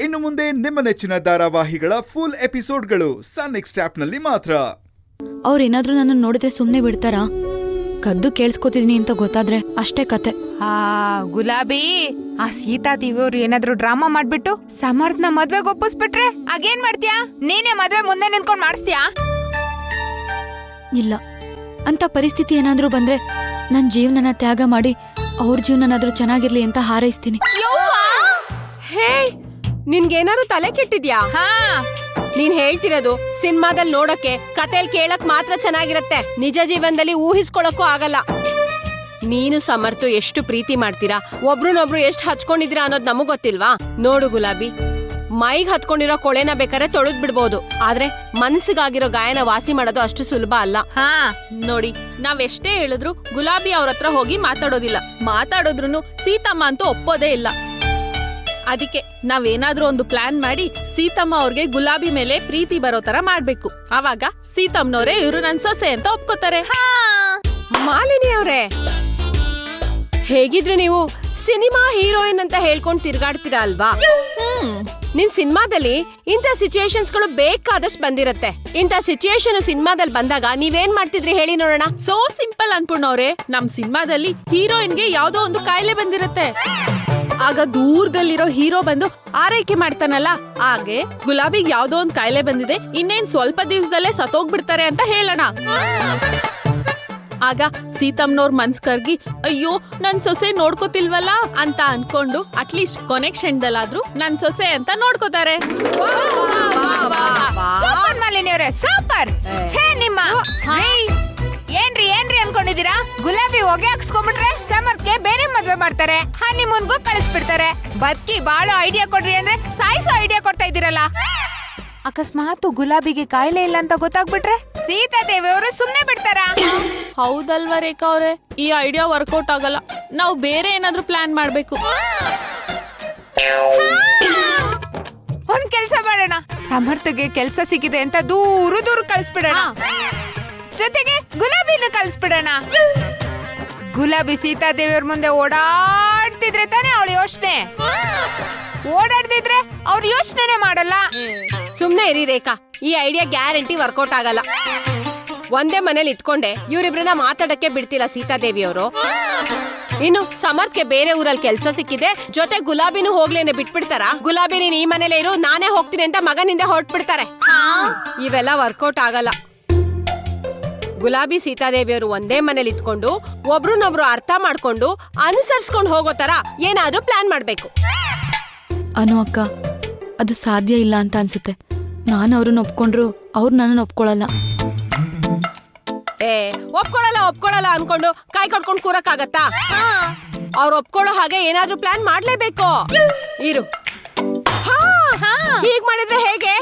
ಇನ್ನು ಮುಂದೆ ನಿಮ್ಮ ನೆಚ್ಚಿನ ಧಾರಾವಾಹಿಗಳ ಫುಲ್ ಎಪಿಸೋಡ್ಗಳು ಸನ್ ನೆಕ್ಸ್ಟ್ ಆಪ್ನಲ್ಲಿ ಮಾತ್ರ. ಅವ್ರೇನಾದ್ರೂ ನನ್ನ ನೋಡಿದ್ರೆ ಸುಮ್ನೆ ಬಿಡ್ತಾರಾ? ಕದ್ದು ಕೇಳಿಸ್ಕೊತಿದೀನಿ ಅಂತ ಗೊತ್ತಾದ್ರೆ ಅಷ್ಟೇ ಕತೆ. ಗುಲಾಬಿ, ಆ ಸೀತಾ ದೇವಿಯವ್ರು ಏನಾದ್ರು ಡ್ರಾಮಾ ಮಾಡ್ಬಿಟ್ಟು ಸಮರ್ಥನ ಮದ್ವೆಗೆ ಒಪ್ಪಿಸ್ಬಿಟ್ರೆ ಆಗೇನ್ ಮಾಡ್ತೀಯಾ? ನೀನೇ ಮದ್ವೆ ಮುಂದೆ ನಿಂತ್ಕೊಂಡ್ ಮಾಡಿಸ್ತೀಯಾ? ಇಲ್ಲ, ಅಂತ ಪರಿಸ್ಥಿತಿ ಏನಾದ್ರೂ ಬಂದ್ರೆ ನನ್ ಜೀವನನ ತ್ಯಾಗ ಮಾಡಿ ಅವ್ರ ಜೀವನನಾದ್ರೂ ಚೆನ್ನಾಗಿರ್ಲಿ ಅಂತ ಹಾರೈಸ್ತೀನಿ. ಹೇ, ನಿನ್ಗೇನಾದ್ರು ತಲೆ ಕೆಟ್ಟಿದ್ಯಾ? ನೀನ್ ಹೇಳ್ತಿರೋದು ಸಿನಿಮಾದಲ್ಲಿ ನೋಡಕ್ಕೆ, ಕಥೆಲ್ ಕೇಳಕ್ ಮಾತ್ರ ಚೆನ್ನಾಗಿರತ್ತೆ, ನಿಜ ಜೀವನದಲ್ಲಿ ಊಹಿಸ್ಕೊಳಕ್ಕೂ ಆಗಲ್ಲ. ನೀನು ಸಮರ್ಥು ಎಷ್ಟು ಪ್ರೀತಿ ಮಾಡ್ತೀರಾ, ಒಬ್ರನ್ನೊಬ್ರು ಎಷ್ಟು ಹಚ್ಕೊಂಡಿದೀರಾ ಅನ್ನೋದು ನಮಗ್ ಗೊತ್ತಿಲ್ವಾ? ನೋಡು ಗುಲಾಬಿ, ಮೈಗ್ ಹತ್ಕೊಂಡಿರೋ ಕೊಳೆನ ಬೇಕಾದ್ರೆ ತೊಳೆದ್ ಬಿಡ್ಬೋದು, ಆದ್ರೆ ಮನಸ್ಸಿಗಾಗಿರೋ ಗಾಯನ ವಾಸಿ ಮಾಡೋದು ಅಷ್ಟು ಸುಲಭ ಅಲ್ಲ. ನೋಡಿ, ನಾವೆಷ್ಟೇ ಹೇಳಿದ್ರು ಗುಲಾಬಿ ಅವ್ರ ಹತ್ರ ಹೋಗಿ ಮಾತಾಡೋದಿಲ್ಲ. ಮಾತಾಡೋದ್ರುನು ಸೀತಮ್ಮ ಅಂತೂ ಒಪ್ಪೋದೇ ಇಲ್ಲ. ಅದಕ್ಕೆ ನಾವೇನಾದ್ರೂ ಒಂದು ಪ್ಲಾನ್ ಮಾಡಿ ಸೀತಮ್ಮ ಅವ್ರಿಗೆ ಗುಲಾಬಿ ಮೇಲೆ ಪ್ರೀತಿ ಬರೋ ತರ ಮಾಡ್ಬೇಕು. ಅವಾಗ ಸೀತಮ್ಮನವ್ರೆ ಇವ್ರು ನನ್ ಸೊಸೆ ಅಂತ ಒಪ್ಕೋತಾರೆ. ಮಾಲಿನಿ ಅವ್ರೆ, ಹೇಗಿದ್ರು ನೀವು ಸಿನಿಮಾ ಹೀರೋಯಿನ್ ಅಂತ ಹೇಳ್ಕೊಂಡ್ ತಿರ್ಗಾಡ್ತೀರಾ ಅಲ್ವಾ? ನಿಮ್ ಸಿನಿಮಾದಲ್ಲಿ ಇಂಥ ಸಿಚುಯೇಷನ್ಸ್ ಗಳು ಬೇಕಾದಷ್ಟು ಬಂದಿರತ್ತೆ. ಇಂಥ ಸಿಚುಯೇಷನ್ ಸಿನಿಮಾದಲ್ಲಿ ಬಂದಾಗ ನೀವೇನ್ ಮಾಡ್ತಿದ್ರಿ ಹೇಳಿ ನೋಡೋಣ. ಸೋ ಸಿಂಪಲ್ ಅನ್ಪುಣ್ಣವ್ರೆ, ನಮ್ ಸಿನಿಮಾದಲ್ಲಿ ಹೀರೋಯಿನ್ಗೆ ಯಾವ್ದೋ ಒಂದು ಕಾಯಿಲೆ ಬಂದಿರತ್ತೆ. ಆಗ ದೂರದಲ್ಲಿರೋ ಹೀರೋ ಬಂದು ಆರೈಕೆ ಮಾಡ್ತಾನಲ್ಲ, ಹಾಗೆ ಗುಲಾಬಿಗೆ ಯಾವ್ದೋ ಒಂದ್ ಕಾಯಿಲೆ ಬಂದಿದೆ, ಇನ್ನೇನ್ ಸ್ವಲ್ಪ ದಿವಸದಲ್ಲೇ ಸತ್ತೋಗ್ಬಿಡ್ತಾರೆ ಅಂತ ಹೇಳೋಣ. ಆಗ ಸೀತಮ್ಮನವ್ರ ಮನ್ಸ್ ಕರ್ಗಿ, ಅಯ್ಯೋ ನನ್ ಸೊಸೆ ನೋಡ್ಕೋತಿಲ್ವಲ್ಲ ಅಂತ ಅನ್ಕೊಂಡು ಅಟ್ಲೀಸ್ಟ್ ಕೊನೆಕ್ಷನ್ದಲ್ಲಾದ್ರೂ ನನ್ ಸೊಸೆ ಅಂತ ನೋಡ್ಕೋತಾರೆ. ಸೂಪರ್ ಮಾಲಿನಿ ಅವ್ರೆ, ಸೂಪರ್. ನಿಮ್ಮ ಏನ್ರಿ ಅನ್ಕೊಂಡಿದೀರಾ? ಗುಲಾಬಿ ಹೊಗೆ ಹಾಕ್ಸ್ಕೊಂಡ್ಬಿಟ್ರೆ ಸಮರ್ಥ್ಗೆ ಬೇರೆ ಮದ್ವೆ ಮಾಡ್ತಾರೆ, ಹನಿಮೂನ್ಗೂ ಕಳಿಸ್ಬಿಡ್ತಾರೆ. ಬದ್ಕಿ ಬಾಳೋ ಐಡಿಯಾ ಕೊಡ್ರಿ ಅಂದ್ರೆ ಸಾಯಿಸೋ ಐಡಿಯಾ ಕೊಡ್ತಾ ಇದೀರಲ್ಲ. ಅಕಸ್ಮಾತ್ ಗುಲಾಬಿಗೆ ಕಾಯಿಲೆ ಇಲ್ಲ ಅಂತ ಗೊತ್ತಾಗ್ಬಿಟ್ರೆ ಸೀತಾ ದೇವಿಯವರು ಸುಮ್ನೆ ಬಿಡ್ತಾರ? ಹೌದಲ್ವಾ ರೇಖಾ ಅವ್ರೆ, ಈ ಐಡಿಯಾ ವರ್ಕೌಟ್ ಆಗಲ್ಲ. ನಾವು ಬೇರೆ ಏನಾದ್ರೂ ಪ್ಲಾನ್ ಮಾಡ್ಬೇಕು. ಒಂದ್ ಕೆಲ್ಸ ಮಾಡೋಣ, ಸಮರ್ಥಗೆ ಕೆಲ್ಸ ಸಿಕ್ಕಿದೆ ಅಂತ ದೂರ ಕಳಿಸ್ಬಿಡೋಣ. ಜೊತೆಗೆ ಗುಲಾಬಿನ ಕಳಿಸ್ಬಿಡೋಣ. ಗುಲಾಬಿ ಸೀತಾ ದೇವಿಯವ್ರ ಮುಂದೆ ಓಡಾಡ್ತಿದ್ರೆ ತಾನೇ ಅವಳ ಯೋಚನೆ, ಓಡಾಡ್ತಿದ್ರೆ ಅವ್ರ ಯೋಚನೆ ಮಾಡಲ್ಲ. ಸುಮ್ನೆ ಇರಿ ರೇಖಾ, ಈ ಐಡಿಯಾ ಗ್ಯಾರಂಟಿ ವರ್ಕೌಟ್ ಆಗಲ್ಲ. ಒಂದೇ ಮನೇಲಿ ಇಟ್ಕೊಂಡೆ ಇವ್ರಿಬ್ರನ್ನ ಮಾತಾಡಕ್ಕೆ ಬಿಡ್ತಿಲ್ಲ ಸೀತಾದೇವಿ ಅವರು. ಇನ್ನು ಸಮರ್ಥ್ಗೆ ಬೇರೆ ಊರಲ್ಲಿ ಕೆಲ್ಸ ಸಿಕ್ಕಿದೆ, ಜೊತೆ ಗುಲಾಬಿನೂ ಹೋಗ್ಲೇನೆ ಬಿಟ್ಬಿಡ್ತಾರ. ಗುಲಾಬಿ ನೀನ್ ಈ ಮನೇಲೆ ಇರು, ನಾನೇ ಹೋಗ್ತೀನಿ ಅಂತ ಮಗನಿಂದ ಹೊರಟ್ಬಿಡ್ತಾರೆ. ಇವೆಲ್ಲ ವರ್ಕೌಟ್ ಆಗಲ್ಲ. ಗುಲಾಬಿ ಸೀತಾದೇವಿಯವರು ಒಂದೇ ಮನೇಲಿ ಇಟ್ಕೊಂಡು ಒಬ್ರನ್ನೊಬ್ರು ಅರ್ಥ ಮಾಡ್ಕೊಂಡು ಅನುಸರಿಸ್ಕೊಂಡು ಹೋಗೋ ತರ ಏನಾದ್ರೂ ಪ್ಲಾನ್ ಮಾಡ್ಬೇಕು. ಅನು ಅಕ್ಕ, ಅದು ಸಾಧ್ಯ ಇಲ್ಲ ಅಂತ ಅನ್ಸುತ್ತೆ. ನಾನು ಅವ್ರನ್ನ ಒಪ್ಕೊಂಡ್ರು ಅವ್ರು ನನ್ನನ್ನು ಒಪ್ಕೊಳ್ಳಲ್ಲ. ಒಪ್ಕೊಳ್ಳಲ್ಲ ಅನ್ಕೊಂಡು ಕೈ ಕಟ್ಕೊಂಡು ಕೂರಕ್ಕಾಗತ್ತಾ? ಅವ್ರು ಒಪ್ಕೊಳ್ಳೋ ಹಾಗೆ ಏನಾದ್ರೂ ಪ್ಲಾನ್ ಮಾಡ್ಲೇಬೇಕು. ಇರು, ಹೀಗ್ ಮಾಡಿದ್ರೆ ಹೇಗೆ?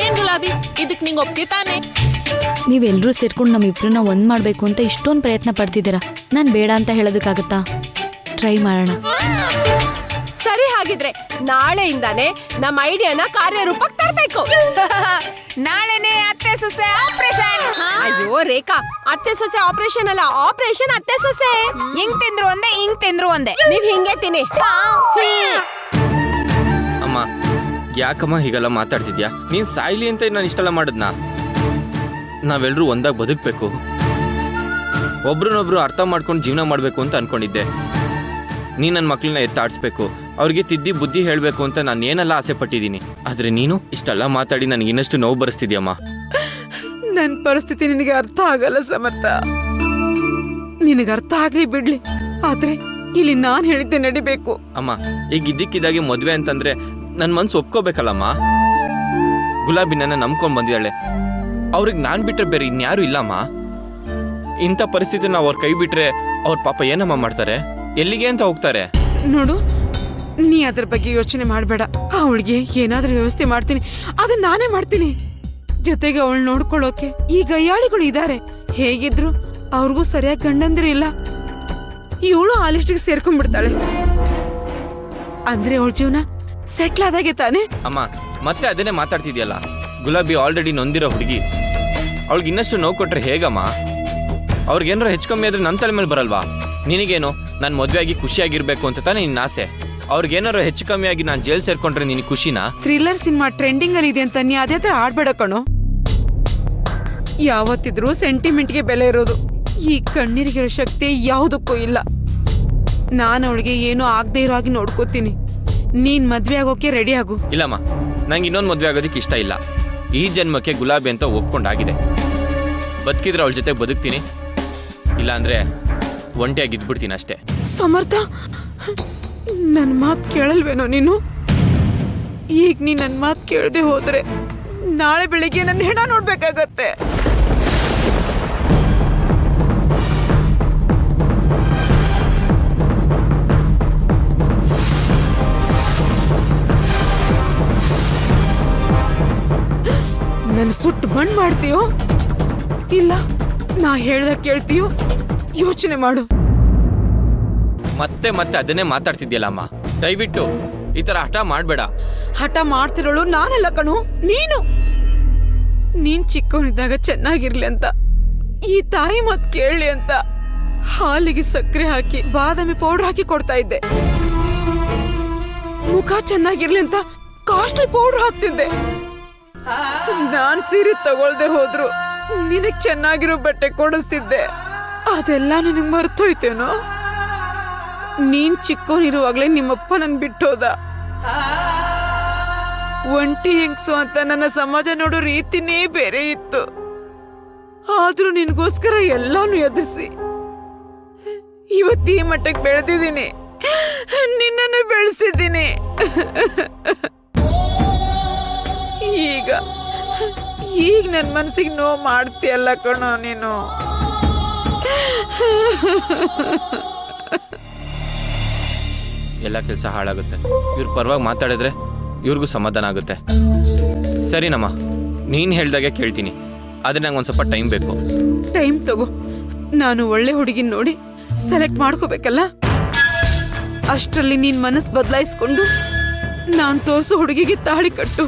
ಏನ್ ಗುಲಾಬಿ, ಇದಕ್ ನಿಂಗ್ ಒಪ್ತಿತಾನೆ? ನೀವೆಲ್ರೂ ಸೇರ್ಕೊಂಡು ನಮ್ಮಿಬ್ರನ್ನ ಒಂದ್ ಮಾಡ್ಬೇಕು ಅಂತ ಇಷ್ಟೊಂದು ಪ್ರಯತ್ನ ಪಡ್ತಿದ್ದೀರಾ. ನಾನ್ ಬೇಡ ಅಂತ ಹೇಳೋದಕ್ಕಾಗತ್ತಾ? ಟ್ರೈ ಮಾಡೋಣ. ಸರಿ, ಹಾಗಿದ್ರೆ ನಾಳೆಯಿಂದಾನೆ ನಮ್ಮ ಐಡಿಯಾನ ಕಾರ್ಯರೂಪಕ್ಕೆ ತರಬೇಕು. ನಾಳೆನೆ ಅತ್ತೆ ಸೊಸೆ ಆಪರೇಷನ್. ಅಯ್ಯೋ ರೇಖಾ, ಅತ್ತೆ ಸೊಸೆ ಆಪರೇಷನ್ ಅಲ್ಲ, ಆಪರೇಷನ್ ಅತ್ತೆ ಸೊಸೆ. ಹಿಂಗ್ ತಿಂದ್ರು ಒಂದೇ. ನೀವ್ ಹಿಂಗೆ ತಿನ್ನಿ. ಅಮ್ಮ, ಯಾಕಮ್ಮ ಹೀಗೆಲ್ಲ ಮಾತಾಡ್ತಿದ್ಯಾ? ನೀನ್ ಸಾಯ್ಲಿ ಅಂತ ನಾನು ಇಷ್ಟೆಲ್ಲ ಮಾಡದ್ನಾ? ನಾವೆಲ್ಲರೂ ಒಂದಾಗಿ ಬದುಕಬೇಕು, ಒಬ್ರನ್ನೊಬ್ರು ಅರ್ಥ ಮಾಡ್ಕೊಂಡು ಜೀವನ ಮಾಡಬೇಕು ಅಂತ ಅನ್ಕೊಂಡಿದ್ದೆ. ನೀ ನನ್ನ ಮಕ್ಕಳನ್ನ ಎತ್ತಾಡಿಸ್ಬೇಕು, ಅವ್ರಿಗೆ ತಿದ್ದಿ ಬುದ್ಧಿ ಹೇಳಬೇಕು ಅಂತ ನಾನು ಏನೆಲ್ಲ ಆಸೆ ಪಟ್ಟಿದ್ದೀನಿ. ಆದರೆ ನೀನು ಇಷ್ಟೆಲ್ಲ ಮಾತಾಡಿ ನನಗೆ ಇನ್ನಷ್ಟು ನೋವು ಬರೆಸ್ತಿದ್ಯಮ್ಮ. ನನ್ನ ಪರಿಸ್ಥಿತಿ ನಿನಗೆ ಅರ್ಥ ಆಗಲ್ಲ ಸಮರ್ಥ. ನಿನಗೆ ಅರ್ಥ ಆಗ್ಲಿ ಬಿಡ್ಲಿ, ಆದ್ರೆ ಇಲ್ಲಿ ನಾನು ಹೇಳಿದ್ದೆ ನಡಿಬೇಕು. ಅಮ್ಮ, ಈಗ ಇದ್ದಕ್ಕಿದ್ದಾಗೆ ಮದುವೆ ಅಂತಂದ್ರೆ ನನ್ನ ಮನ್ಸು ಒಪ್ಕೋಬೇಕಲ್ಲಮ್ಮ. ಗುಲಾಬಿ ನನ್ನ ನಂಬ್ಕೊಂಡು ಬಂದಿದ್ದಾಳೆ, ಅವ್ರಿಗೆ ನಾನು ಬಿಟ್ರೆ ಬೇರೆ ಇನ್ಯಾರು ಇಲ್ಲಮ್ಮ. ಇಂಥ ಪರಿಸ್ಥಿತಿ ನಾವು ಅವ್ರ ಕೈ ಬಿಟ್ರೆ ಅವ್ರ ಪಾಪ ಏನಮ್ಮ ಮಾಡ್ತಾರೆ? ಎಲ್ಲಿಗೆ ಅಂತ ಹೋಗ್ತಾರೆ? ನೋಡು, ನೀ ಅದ್ರ ಬಗ್ಗೆ ಯೋಚನೆ ಮಾಡಬೇಡ. ಅವಳಿಗೆ ಏನಾದ್ರೂ ವ್ಯವಸ್ಥೆ ಮಾಡ್ತೀನಿ, ಅದನ್ನ ನಾನೇ ಮಾಡ್ತೀನಿ. ಜೊತೆಗೆ ಅವಳು ನೋಡ್ಕೊಳ್ಳೋಕೆ ಈ ಗಯ್ಯಾಳಿಗಳು ಇದ್ದಾರೆ. ಹೇಗಿದ್ರು ಅವ್ರಿಗೂ ಸರಿಯಾಗಿ ಗಂಡಂದ್ರು ಇಲ್ಲ. ಇವಳು ಆ ಲಿಸ್ಟಿಗೆ ಸೇರ್ಕೊಂಡ್ಬಿಡ್ತಾಳೆ. ಅಂದ್ರೆ ಅವಳ ಜೀವನ ಸೆಟ್ಲ್ ಆದಾಗೆ ತಾನೆ. ಅಮ್ಮ, ಮತ್ತೆ ಅದನ್ನೇ ಮಾತಾಡ್ತಿದ್ಯಲ್ಲ. ಗುಲಾಬಿ ಆಲ್ರೆಡಿ ನೊಂದಿರೋ ಹುಡುಗಿ, ಅವಳಿಗೆ ಇನ್ನಷ್ಟು ನೋವು ಕೊಟ್ರೆ ಹೇಗಮ್ಮ? ಅವ್ರಿಗೇನಾರ ಹೆಚ್ಚು ಕಮ್ಮಿ ಆದ್ರೆ ನನ್ನ ತಲೆ ಮೇಲೆ ಬರಲ್ವಾ? ನಿನಗೇನು ನಾನು ಮದುವೆ ಆಗಿ ಖುಷಿಯಾಗಿರ್ಬೇಕು ಅಂತ ತಾನೇ ನಿನ್ನ ಆಸೆ. ಅವ್ರಿಗೇನಾರು ಹೆಚ್ಚು ಕಮ್ಮಿ ಆಗಿ ನಾನು ಜೈಲ್ ಸೇರ್ಕೊಂಡ್ರೆ ನಿನಗೆ ಖುಷಿನಾ? ಥ್ರಿಲ್ಲರ್ ಸಿನಿಮಾ ಟ್ರೆಂಡಿಂಗ್ ಅಲ್ಲಿ ಇದೆ ಅಂತ ನೀ ಅದೇ ತರ ಆಡ್ಬೇಡ ಕಣೋ. ಯಾವತ್ತಿದ್ರೂ ಸೆಂಟಿಮೆಂಟ್ಗೆ ಬೆಲೆ ಇರೋದು. ಈ ಕಣ್ಣೀರಿಗಿರೋ ಶಕ್ತಿ ಯಾವುದಕ್ಕೂ ಇಲ್ಲ. ನಾನು ಅವಳಿಗೆ ಏನೂ ಆಗದೆ ಇರೋ ಹಾಗೆ ನೋಡ್ಕೋತೀನಿ. ನೀನ್ ಮದ್ವೆ ಆಗೋಕೆ ರೆಡಿ ಆಗು. ಇಲ್ಲಮ್ಮ, ನಂಗೆ ಇನ್ನೊಂದು ಮದುವೆ ಆಗೋದಕ್ಕೆ ಇಷ್ಟ ಇಲ್ಲ. ಈ ಜನ್ಮಕ್ಕೆ ಗುಲಾಬಿ ಅಂತ ಒಪ್ಕೊಂಡಾಗಿದೆ. ಬದುಕಿದ್ರೆ ಅವಳ ಜೊತೆ ಬದುಕ್ತೀನಿ, ಇಲ್ಲಾಂದ್ರೆ ಒಂಟಿಯಾಗಿ ಇದ್ಬಿಡ್ತೀನಿ ಅಷ್ಟೇ. ಸಮರ್ಥ, ನನ್ನ ಮಾತು ಕೇಳಲ್ವೇನೋ ನೀನು? ಈಗ ನೀ ನನ್ನ ಮಾತು ಕೇಳದೆ ಹೋದ್ರೆ ನಾಳೆ ಬೆಳಿಗ್ಗೆ ನನ್ನ ಹೆಣ ನೋಡ್ಬೇಕಾಗತ್ತೆ. ನನ್ನ ಸುಟ್ಟು ಮಣ್ಣು ಮಾಡ್ತೀಯೋ ಇಲ್ಲ ನಾ ಹೇಳ್ದ ಕೇಳ್ತೀಯೋ? ಯೋಚನೆ ಮಾಡು. ಮತ್ತೆ ಮತ್ತೆ ಅದನ್ನೇ ಮಾತಾಡ್ತಿದ್ಯಲ್ಲಮ್ಮ, ದಯವಿಟ್ಟು ಈ ತರ ಹಠ ಮಾಡಬೇಡ. ಹಠ ಮಾಡ್ತಿರೋಳು ನಾನೆಲ್ಲ ಕಣು, ನೀನು. ನೀನ್ ಚಿಕ್ಕವನಿದ್ದಾಗ ಚೆನ್ನಾಗಿರ್ಲಿ ಅಂತ, ಈ ತಾಯಿ ಮಾತ್ ಕೇಳಲಿ ಅಂತ ಹಾಲಿಗೆ ಸಕ್ಕರೆ ಹಾಕಿ ಬಾದಾಮಿ ಪೌಡರ್ ಹಾಕಿ ಕೊಡ್ತಾ ಇದ್ದೆ. ಮುಖ ಚೆನ್ನಾಗಿರ್ಲಿ ಅಂತ ಕಾಸ್ಟ್ಲಿ ಪೌಡರ್ ಹಾಕ್ತಿದ್ದೆ. ನಾನ್ ಸೀರೆ ತಗೊಳ್ದೆ ಹೋದ್ರು ನಿನಗ್ ಚೆನ್ನಾಗಿರೋ ಬಟ್ಟೆ ಕೊಡಿಸ್ತಿದ್ದೆ. ಅದೆಲ್ಲ ನಿನಗ್ ಮರ್ತೋಯ್ತೇನೋ? ನೀನ್ ಚಿಕ್ಕವನಿರುವಾಗ್ಲೇ ನಿಮ್ಮಪ್ಪ ನನ್ ಬಿಟ್ಟೋದ. ಒಂಟಿ ಹೆಂಗ್ಸು ಅಂತ ನನ್ನ ಸಮಾಜ ನೋಡೋ ರೀತಿನೇ ಬೇರೆ ಇತ್ತು. ಆದ್ರೂ ನಿನ್ಗೋಸ್ಕರ ಎಲ್ಲಾನು ಎದುರಿಸಿ ಇವತ್ತೀ ಮಟ್ಟಕ್ಕೆ ಬೆಳೆದಿದ್ದೀನಿ. ನಿನ್ನನ್ನು ಬೆಳೆಸಿದ್ದೀನಿ. ಈಗ ನನ್ ಮನ್ಸಿಗೆ ನೋವು ಮಾಡ್ತೀಯಲ್ಲ ಕಣೋ ನೀನು. ಎಲ್ಲ ಕೆಲಸ ಹಾಳಾಗುತ್ತೆ. ಇವ್ರ ಪರವಾಗಿ ಮಾತಾಡಿದ್ರೆ ಇವ್ರಿಗೂ ಸಮಾಧಾನ ಆಗುತ್ತೆ. ಸರಿನಮ್ಮ, ನೀನು ಹೇಳ್ದಾಗೆ ಕೇಳ್ತೀನಿ, ಆದರೆ ನಂಗೆ ಒಂದು ಸ್ವಲ್ಪ ಟೈಮ್ ಬೇಕು. ಟೈಮ್ ತಗೋ. ನಾನು ಒಳ್ಳೆ ಹುಡುಗಿನ ನೋಡಿ ಸೆಲೆಕ್ಟ್ ಮಾಡ್ಕೋಬೇಕಲ್ಲ. ಅಷ್ಟರಲ್ಲಿ ನೀನ್ ಮನಸ್ಸು ಬದಲಾಯಿಸ್ಕೊಂಡು ನಾನ್ ತೋರ್ಸೋ ಹುಡುಗಿಗೆ ತಾಳಿ ಕಟ್ಟು.